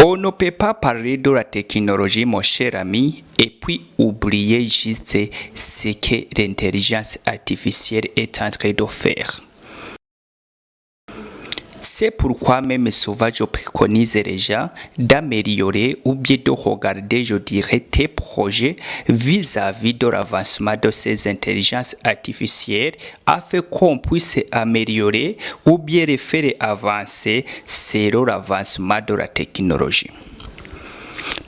On ne peut pas parler de la technologie, mon cher ami, et puis oublier juste ce que l'intelligence artificielle est en train de faire. C'est pourquoi même souvent je préconise les gens d'améliorer ou bien de regarder, je dirais, tes projets vis-à-vis de l'avancement de ces intelligences artificielles afin qu'on puisse améliorer ou bien les faire avancer selon l'avancement de la technologie.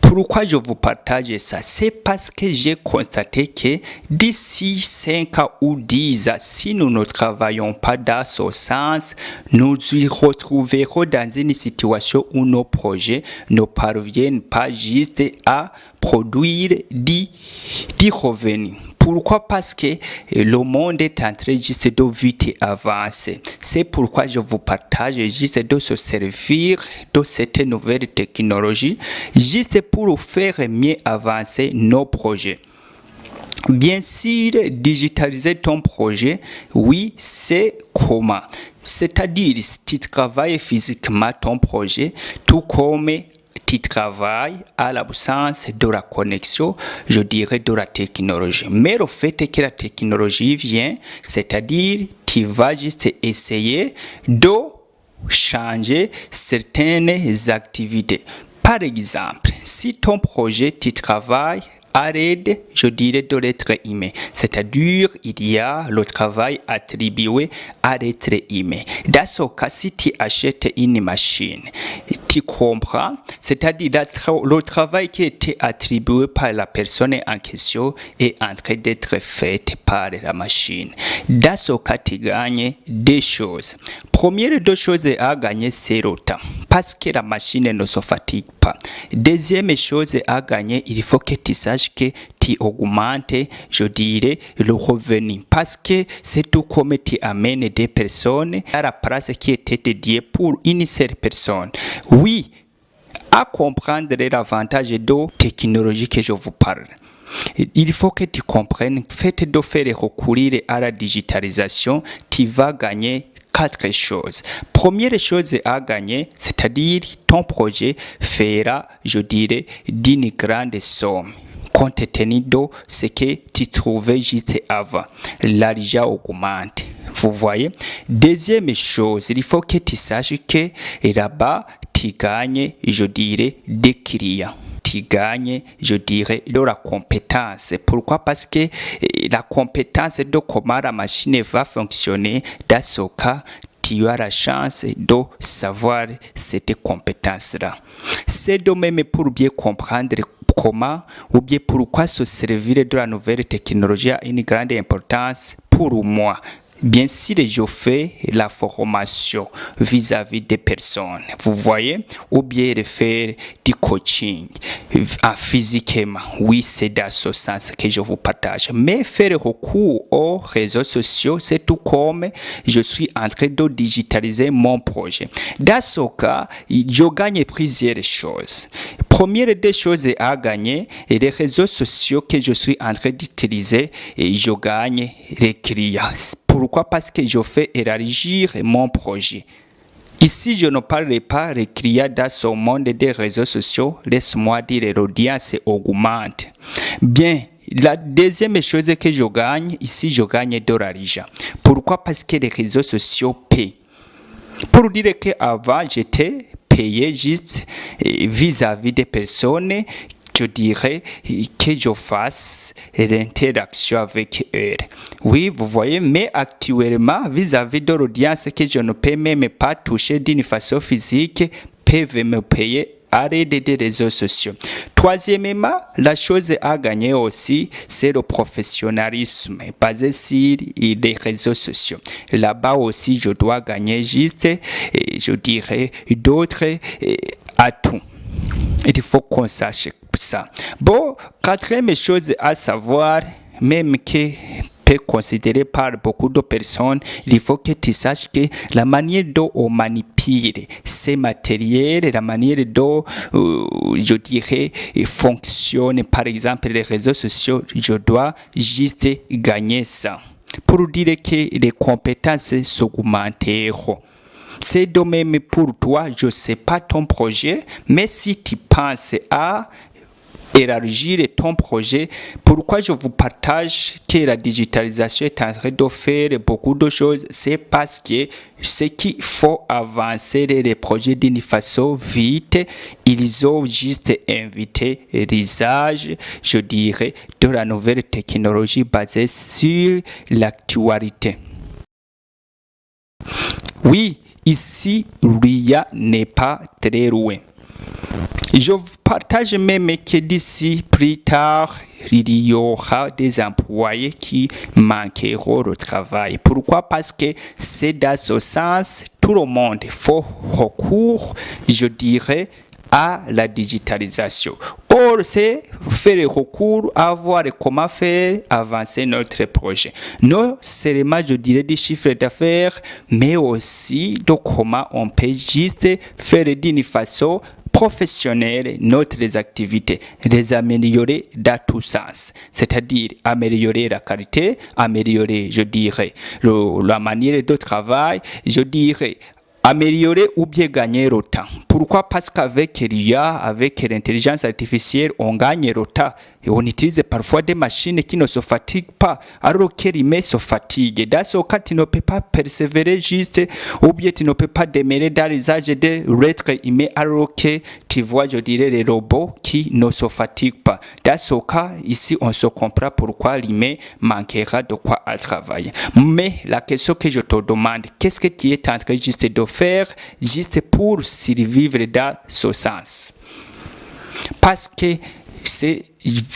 Pourquoi je vous partage ça? C'est parce que j'ai constaté que d'ici 5 ans ou 10 ans, si nous ne travaillons pas dans ce sens, nous nous retrouverons dans une situation où nos projets ne parviennent pas juste à produire des revenus. Pourquoi? Parce que le monde est en train juste de vite avancer. C'est pourquoi je vous partage juste de se servir de cette nouvelle technologie juste pour faire mieux avancer nos projets. Bien sûr, digitaliser ton projet, oui, c'est comment? C'est-à-dire, si tu travailles physiquement ton projet, tout comme tu travailles à l'absence de la connexion, je dirais, de la technologie. Mais le fait que la technologie vient, c'est-à-dire, tu vas juste essayer de changer certaines activités. Par exemple, si ton projet, tu travailles à l'aide, je dirais, de l'être humain. C'est-à-dire, il y a le travail attribué à l'être humain. Dans ce cas, si tu achètes une machine, tu comprends, c'est-à-dire le travail qui a été attribué par la personne en question est en train d'être fait par la machine. Dans ce cas, tu gagnes deux choses. Première deux choses à gagner, c'est le temps, parce que la machine ne se fatigue pas. Deuxième chose à gagner, il faut que tu saches que tu augmentes, je dirais, le revenu, parce que c'est tout comme tu amènes des personnes à la place qui était dédiée pour une seule personne. Oui, à comprendre l'avantage de technologie que je vous parle. Il faut que tu comprennes, fait de faire recourir à la digitalisation, tu vas gagner quatre choses. Première chose à gagner, c'est-à-dire ton projet fera, je dirais, d'une grande somme. Compte tenu de ce que tu trouvais juste avant, l'argent augmente. Vous voyez? Deuxième chose, il faut que tu saches que là-bas, tu gagnes, je dirais, des clients. Tu gagnes, je dirais, de la compétence. Pourquoi? Parce que la compétence de comment la machine va fonctionner, dans ce cas, tu as la chance de savoir cette compétence-là. C'est de même pour bien comprendre comment ou bien pourquoi se servir de la nouvelle technologie a une grande importance pour moi. Bien sûr, je fais la formation vis-à-vis des personnes, vous voyez, ou bien faire du coaching physiquement. Oui, c'est dans ce sens que je vous partage. Mais faire recours aux réseaux sociaux, c'est tout comme je suis en train de digitaliser mon projet. Dans ce cas, je gagne plusieurs choses. Première des choses à gagner, et les réseaux sociaux que je suis en train d'utiliser, et je gagne les clients. Pourquoi? Parce que je fais élargir mon projet. Ici, je ne parle pas des clients dans ce monde des réseaux sociaux. Laisse-moi dire, l'audience augmente. Bien, la deuxième chose que je gagne, ici, je gagne de l'argent. Pourquoi? Parce que les réseaux sociaux paient. Pour dire qu'avant, j'étais payé juste vis-à-vis des personnes, je dirais que je fasse l'interaction avec eux. Oui, vous voyez, mais actuellement, vis-à-vis de l'audience que je ne peux même pas toucher d'une façon physique, peuvent me payer à l'aide des réseaux sociaux. Troisièmement, la chose à gagner aussi, c'est le professionnalisme basé sur les réseaux sociaux. Là-bas aussi, je dois gagner juste, je dirais, d'autres atouts. Il faut qu'on sache ça. Bon, quatrième chose à savoir, même que peut considérer par beaucoup de personnes, il faut que tu saches que la manière dont on manipule ces matériels, la manière dont, je dirais, fonctionne, par exemple, les réseaux sociaux, je dois juste gagner ça. Pour dire que les compétences s'augmenteront. C'est de même pour toi, je ne sais pas ton projet, mais si tu penses à élargir ton projet, pourquoi je vous partage que la digitalisation est en train de faire beaucoup de choses, c'est parce que ce qu'il faut avancer les projets d'une façon vite, ils ont juste invité l'usage, je dirais, de la nouvelle technologie basée sur l'actualité. Oui, ici, rien n'est pas très loin. Je vous partage même que d'ici plus tard, il y aura des employés qui manqueront au travail. Pourquoi? Parce que c'est dans ce sens, tout le monde faut recours, je dirais, à la digitalisation. Or, c'est faire recours à voir comment faire avancer notre projet. Non seulement, je dirais, des chiffres d'affaires, mais aussi de comment on peut juste faire d'une façon professionnelle notre activités, les améliorer dans tous sens, c'est-à-dire améliorer la qualité, améliorer, je dirais, la manière de travail, je dirais, améliorer ou bien gagner le temps. Pourquoi? Parce qu'avec l'IA, avec l'intelligence artificielle, on gagne le temps. Et on utilise parfois des machines qui ne se fatiguent pas, alors que l'humain se fatigue. Dans ce cas, tu ne peux pas persévérer juste, ou bien tu ne peux pas demeurer dans l'usage de l'être humain, alors que tu vois, je dirais, les robots qui ne se fatiguent pas. Dans ce cas, ici, on se comprend pourquoi l'humain manquera de quoi à travailler. Mais la question que je te demande, qu'est-ce que tu es en train juste de faire, juste pour survivre dans ce sens? Parce que c'est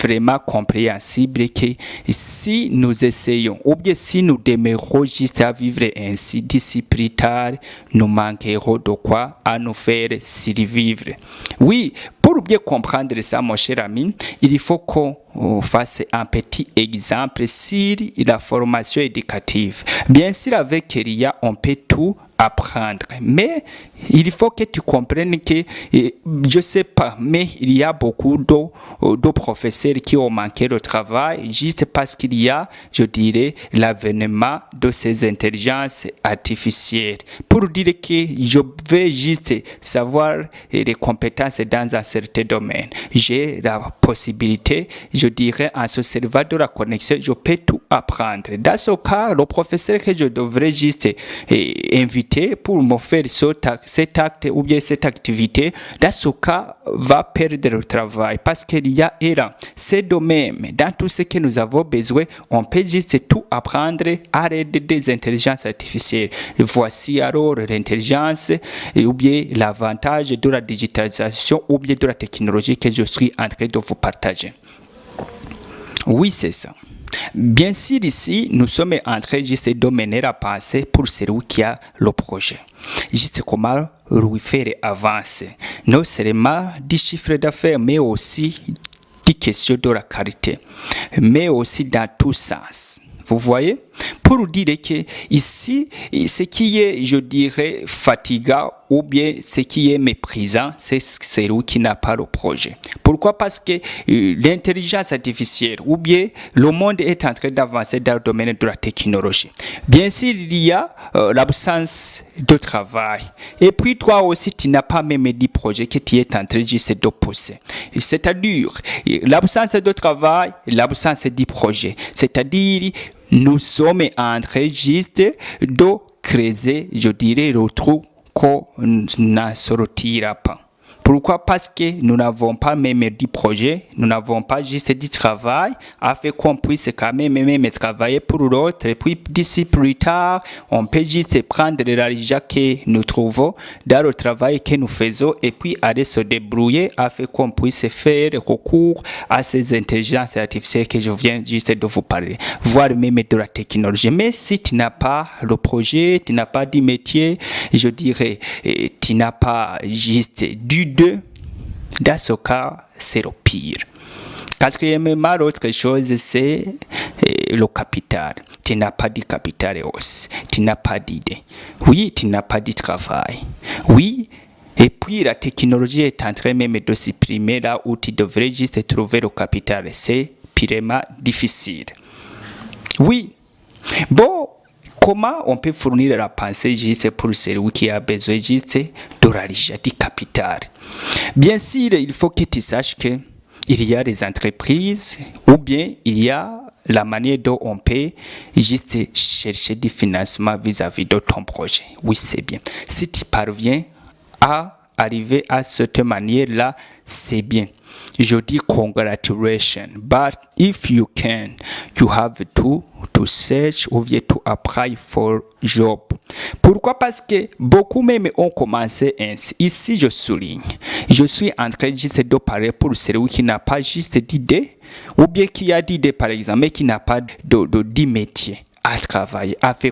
vraiment compréhensible que si nous essayons, ou bien si nous demeurons juste à vivre ainsi, d'ici plus tard, nous manquerons de quoi à nous faire survivre. Oui, pour bien comprendre ça, mon cher ami, il faut qu'on fasse un petit exemple sur la formation éducative. Bien sûr, avec l'IA, on peut tout apprendre, mais il faut que tu comprennes que, je sais pas, mais il y a beaucoup de professeurs qui ont manqué le travail juste parce qu'il y a, je dirais, l'avènement de ces intelligences artificielles. Pour dire que je veux juste savoir les compétences dans un certain domaine, j'ai la possibilité, je dirais, en se servant de la connexion, je peux tout apprendre. Dans ce cas, le professeur que je devrais juste inviter pour me faire cet acte ou bien cette activité, dans ce cas, va perdre le travail parce qu'il y a erreur. C'est de même, dans tout ce que nous avons besoin, on peut juste tout apprendre à l'aide des intelligences artificielles. Voici alors l'intelligence ou bien l'avantage de la digitalisation ou bien de la technologie que je suis en train de vous partager. Oui, c'est ça. Bien sûr, ici, nous sommes en train juste de mener la pensée pour celui qui a le projet. Juste comment lui faire avancer. Non seulement des chiffres d'affaires, mais aussi des questions de la qualité. Mais aussi dans tous sens. Vous voyez? Pour dire que ici, ce qui est, je dirais, fatigant ou bien ce qui est méprisant, c'est celui qui n'a pas le projet. Pourquoi? Parce que l'intelligence artificielle ou bien le monde est en train d'avancer dans le domaine de la technologie. Bien sûr, il y a l'absence de travail. Et puis toi aussi, tu n'as pas même dit projet que tu es en train juste de pousser. C'est-à-dire, l'absence de travail, l'absence de projet. C'est-à-dire, nous sommes en train juste de creuser, je dirais, le trou qu'on ne sortira pas. Pourquoi? Parce que nous n'avons pas même du projet, nous n'avons pas juste du travail, afin qu'on puisse quand même travailler pour l'autre. Et puis d'ici plus tard, on peut juste prendre l'argent que nous trouvons dans le travail que nous faisons et puis aller se débrouiller afin qu'on puisse faire recours à ces intelligences artificielles que je viens juste de vous parler, voire même de la technologie. Mais si tu n'as pas le projet, tu n'as pas du métier, je dirais, tu n'as pas juste du dans ce cas, c'est le pire. Quatrièmement, l'autre chose, c'est le capital. Tu n'as pas de capital aussi. Tu n'as pas d'idée. Oui, tu n'as pas de travail. Oui, et puis la technologie est en train même de supprimer là où tu devrais juste trouver le capital. C'est purement difficile. Oui, bon. Comment on peut fournir la pensée juste pour celui qui a besoin juste de l'argent, du capital? Bien sûr, il faut que tu saches que il y a des entreprises ou bien il y a la manière dont on peut juste chercher du financement vis-à-vis de ton projet. Oui, c'est bien. Si tu parviens à arriver à cette manière-là, c'est bien. Je dis congratulations, but if you can, you have to search or to apply for job. Pourquoi? Parce que beaucoup même ont commencé ainsi. Ici, je souligne. Je suis en train juste de parler pour celui qui n'a pas juste d'idée, ou bien qui a d'idée par exemple, mais qui n'a pas de métier à travailler, à faire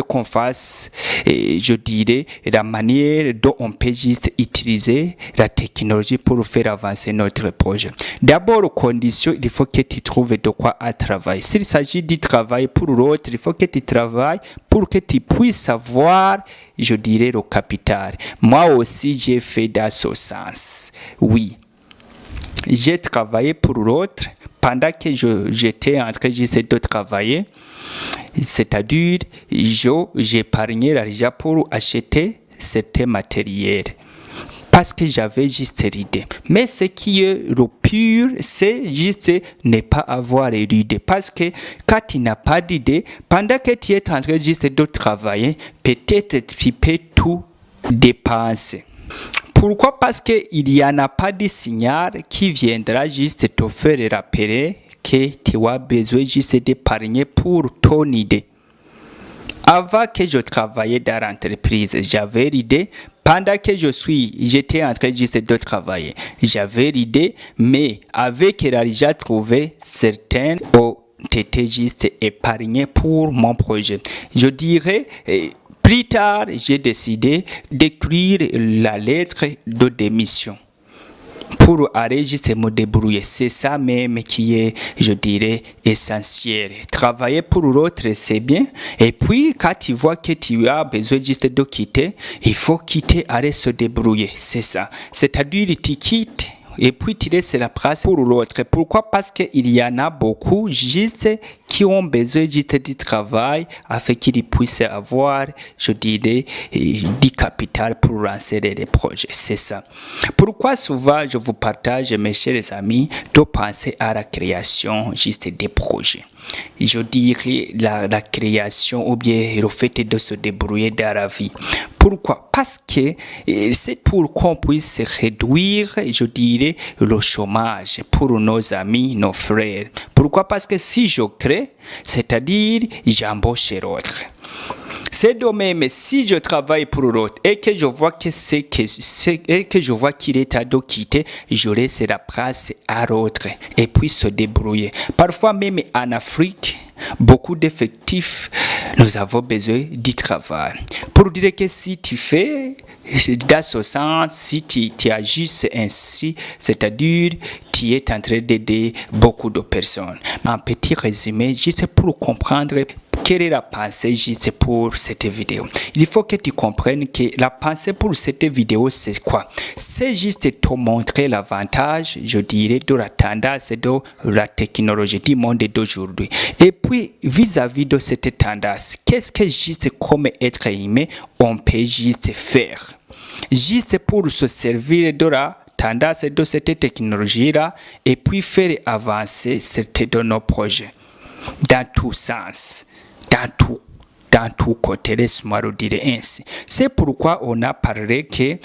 qu'on fasse, je dirais, la manière dont on peut juste utiliser la technologie pour faire avancer notre projet. D'abord, condition, il faut que tu trouves de quoi à travailler. S'il s'agit du travail pour l'autre, il faut que tu travailles pour que tu puisses avoir, je dirais, le capital. Moi aussi, j'ai fait dans ce sens. Oui. J'ai travaillé pour l'autre pendant que j'étais en train de travailler, c'est-à-dire j'épargnais l'argent pour acheter certains matériels parce que j'avais juste l'idée. Mais ce qui est le pur, c'est juste ne pas avoir l'idée. Parce que quand tu n'as pas d'idée, pendant que tu es en train juste de travailler, peut-être tu peux tout dépenser. Pourquoi? Parce qu'il n'y en a pas de signal qui viendra juste te faire rappeler que tu as besoin juste d'épargner pour ton idée. Avant que je travaillais dans l'entreprise, j'avais l'idée. Pendant que j'étais en train juste de travailler, j'avais l'idée, mais avec l'argent trouvé, certains ont été juste épargnés pour mon projet. Je dirais... Plus tard, j'ai décidé d'écrire la lettre de démission pour aller juste me débrouiller. C'est ça même qui est, je dirais, essentiel. Travailler pour l'autre, c'est bien. Et puis, quand tu vois que tu as besoin juste de quitter, il faut quitter, aller se débrouiller. C'est ça. C'est-à-dire, tu quittes. Et puis tu laisses la place pour l'autre. Pourquoi? Parce qu'il y en a beaucoup juste qui ont besoin juste du travail afin qu'ils puissent avoir, je dirais, du capital pour lancer des projets. C'est ça. Pourquoi souvent je vous partage, mes chers amis, de penser à la création juste des projets. Je dirais la création ou bien le fait de se débrouiller dans la vie. Pourquoi? Parce que c'est pour qu'on puisse réduire, je dirais, le chômage pour nos amis, nos frères. Pourquoi? Parce que si je crée, c'est-à-dire j'embauche l'autre. C'est de même, si je travaille pour l'autre et que je vois je vois qu'il est à de quitter, je laisse la place à l'autre et puis se débrouiller. Parfois même en Afrique, beaucoup d'effectifs, nous avons besoin du travail. Pour dire que si tu fais dans ce sens, si tu agis ainsi, c'est-à-dire tu es en train d'aider beaucoup de personnes. Un petit résumé, juste pour comprendre quelle est la pensée juste pour cette vidéo. Il faut que tu comprennes que la pensée pour cette vidéo, c'est quoi? C'est juste te montrer l'avantage, je dirais, de la tendance de la technologie du monde d'aujourd'hui. Et puis, vis-à-vis de cette tendance, qu'est-ce que juste comme être humain, on peut juste faire? Juste pour se servir de la tendance de cette technologie-là et puis faire avancer certains de nos projets. Dans tout sens. Dans tout côté, laisse-moi le dire ainsi. C'est pourquoi on a parlé que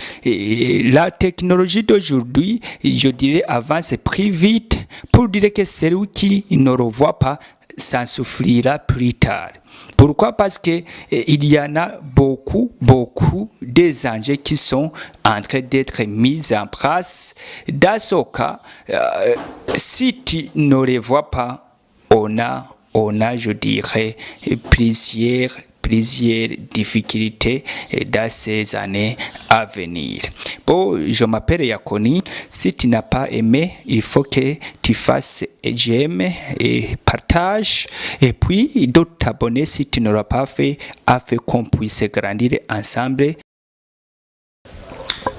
la technologie d'aujourd'hui, je dirais, avance plus vite pour dire que celui qui ne le voit pas s'en souffrira plus tard. Pourquoi? Parce que il y en a beaucoup des enjeux qui sont en train d'être mis en place. Dans ce cas, si tu ne les vois pas, on a, je dirais, plusieurs difficultés dans ces années à venir. Bon, je m'appelle Yakoni. Si tu n'as pas aimé, il faut que tu fasses j'aime et partage. Et puis, de t'abonner si tu n'auras pas fait, afin qu'on puisse grandir ensemble.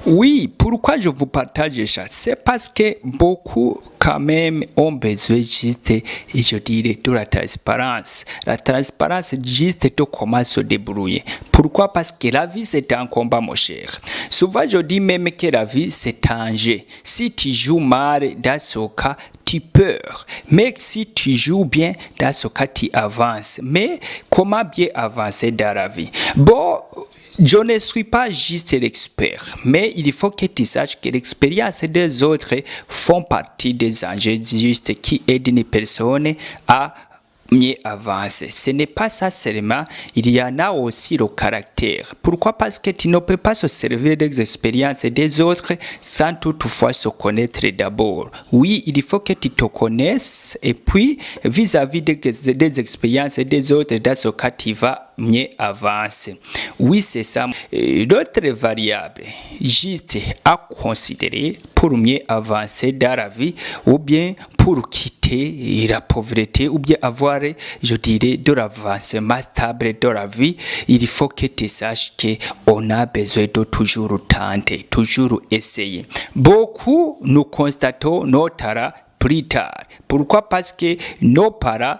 Oui, pourquoi je vous partage ça? C'est parce que beaucoup quand même ont besoin juste, et je dirais, de la transparence. La transparence juste de comment se débrouiller. Pourquoi? Parce que la vie c'est un combat, mon cher. Souvent je dis même que la vie c'est un jeu. Si tu joues mal dans ce cas, tu peurs. Mais si tu joues bien, dans ce cas, tu avances. Mais comment bien avancer dans la vie? Bon, je ne suis pas juste l'expert, mais il faut que tu saches que l'expérience des autres font partie des enjeux justes qui aident une personne à mieux avancer. Ce n'est pas ça seulement, il y en a aussi le caractère. Pourquoi? Parce que tu ne peux pas se servir des expériences des autres sans toutefois se connaître d'abord. Oui, il faut que tu te connaisses et puis vis-à-vis des expériences des autres, dans ce cas, tu vas mieux avancer. Oui, c'est ça. L'autre variable juste à considérer pour mieux avancer dans la vie ou bien pour quitter la pauvreté ou bien avoir, je dirais, de l'avancement stable de la vie, il faut que tu saches qu'on a besoin de toujours tenter, toujours essayer. Beaucoup nous constatons nos talents plus tard. Pourquoi? Parce que nos parents,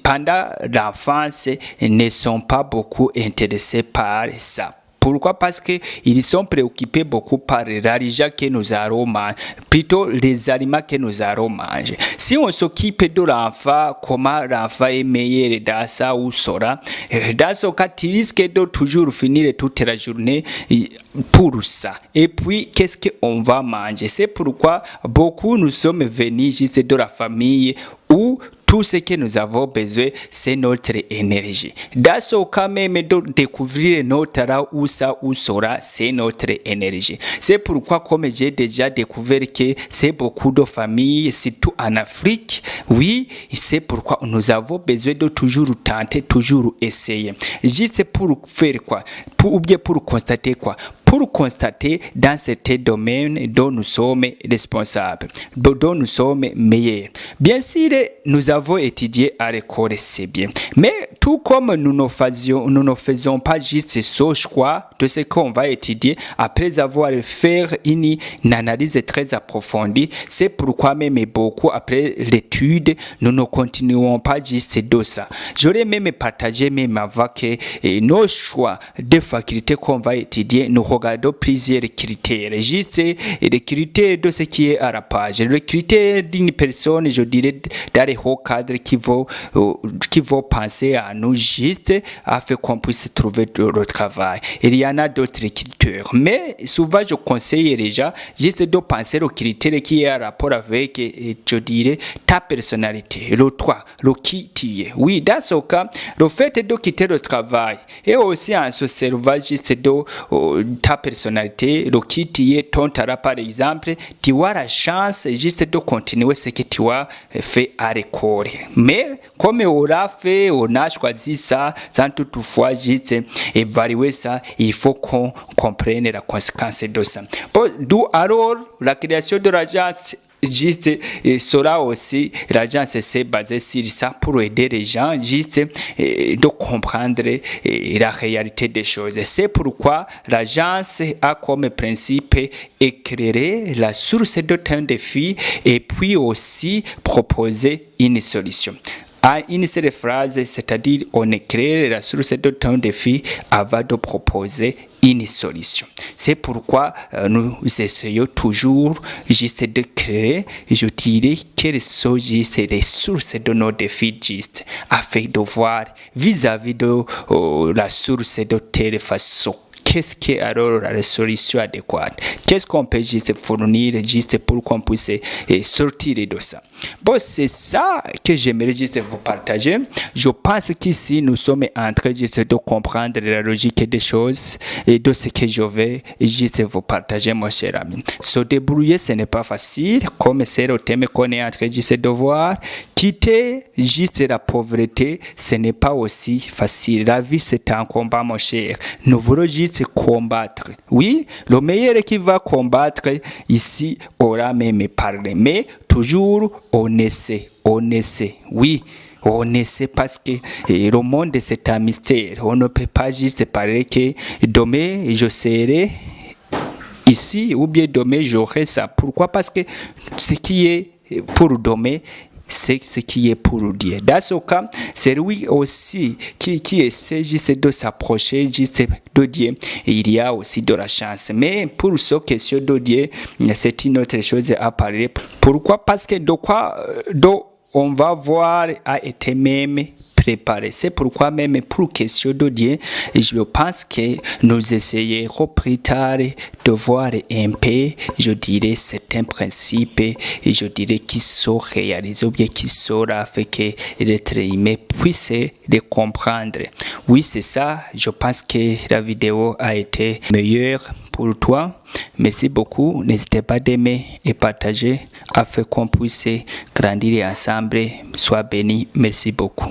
pendant l'enfance, ne sont pas beaucoup intéressés par ça. Pourquoi? Parce qu'ils sont préoccupés beaucoup par l'argent que nous allons manger, plutôt les aliments que nous allons manger. Si on s'occupe de l'enfant, comment l'enfant est meilleur dans ça ou cela, dans ce cas, tu risques de toujours finir toute la journée pour ça. Et puis, qu'est-ce qu'on va manger? C'est pourquoi beaucoup nous sommes venus juste de la famille où tout ce que nous avons besoin, c'est notre énergie. Dans ce cas même de découvrir notre talent ou ça ou cela, c'est notre énergie. C'est pourquoi, comme j'ai déjà découvert que c'est beaucoup de familles, surtout en Afrique, oui, c'est pourquoi nous avons besoin de toujours tenter, toujours essayer. Juste pour faire quoi? Ou bien pour constater quoi? Pour constater dans certains domaines dont nous sommes responsables, dont nous sommes meilleurs. Bien sûr, nous avons étudié à l'école, c'est bien. Mais tout comme nous ne faisons pas juste ce choix de ce qu'on va étudier après avoir fait une analyse très approfondie, c'est pourquoi même beaucoup après l'étude, nous ne continuons pas juste de ça. J'aurais même partagé même avec nos choix de facultés qu'on va étudier, nous regardons plusieurs critères. Juste les critères de ce qui est à la page. Les critères d'une personne, je dirais, dans les hauts cadres qui vont penser à nous juste afin qu'on puisse trouver le travail. Il y en a d'autres critères. Mais souvent, je conseille déjà juste de penser aux critères qui est en rapport avec, je dirais, ta personnalité, le toi, le qui tu es. Oui, dans ce cas, le fait de quitter le travail et aussi en se servant juste de ta personnalité, le qui tu es, ton talent par exemple, tu as la chance juste de continuer ce que tu as fait à l'école. Mais comme on l'a fait, on a choisi ça sans toutefois juste évaluer ça, il faut qu'on comprenne la conséquence de ça. Bon, d'où alors la création de l'agence. Juste cela aussi, l'agence s'est basée sur ça pour aider les gens juste de comprendre la réalité des choses. C'est pourquoi l'agence a comme principe éclairer la source de ton défi et puis aussi proposer une solution. À une seule phrase, c'est-à-dire on éclaire la source de ton défi avant de proposer une solution. C'est pourquoi nous essayons toujours juste de créer, je dirais, quelles sont juste les sources de nos défis juste, afin de voir vis-à-vis de la source de telle façon. Qu'est-ce qui est alors la solution adéquate? Qu'est-ce qu'on peut juste fournir juste pour qu'on puisse sortir de ça? Bon, c'est ça que j'aimerais juste vous partager. Je pense qu'ici, nous sommes en train juste de comprendre la logique des choses et de ce que je vais juste vous partager, mon cher ami. Se débrouiller, ce n'est pas facile, comme c'est le thème qu'on est en train juste de voir. Quitter juste la pauvreté, ce n'est pas aussi facile. La vie, c'est un combat, mon cher. Nous voulons juste combattre. Oui, le meilleur qui va combattre ici aura même parlé. Mais toujours, on essaie. Oui. On essaie parce que le monde c'est un mystère. On ne peut pas juste parler que demain je serai ici ou bien demain j'aurai ça. Pourquoi? Parce que ce qui est pour demain, c'est ce qui est pour Dieu. Dans ce cas, c'est lui aussi qui essaie juste de s'approcher juste de Dieu. Et il y a aussi de la chance. Mais pour ce question de Dieu, c'est une autre chose à parler. Pourquoi? Parce que on va voir a été même préparé. C'est pourquoi même pour question de Dieu, je pense que nous essayerons plus tard de voir un peu, je dirais, certains principes, et je dirais qui sont réalisés ou bien qui sera fait que l'être humain puisse les comprendre. Oui, c'est ça. Je pense que la vidéo a été meilleure pour toi. Merci beaucoup. N'hésitez pas d'aimer et partager afin qu'on puisse grandir ensemble. Sois béni. Merci beaucoup.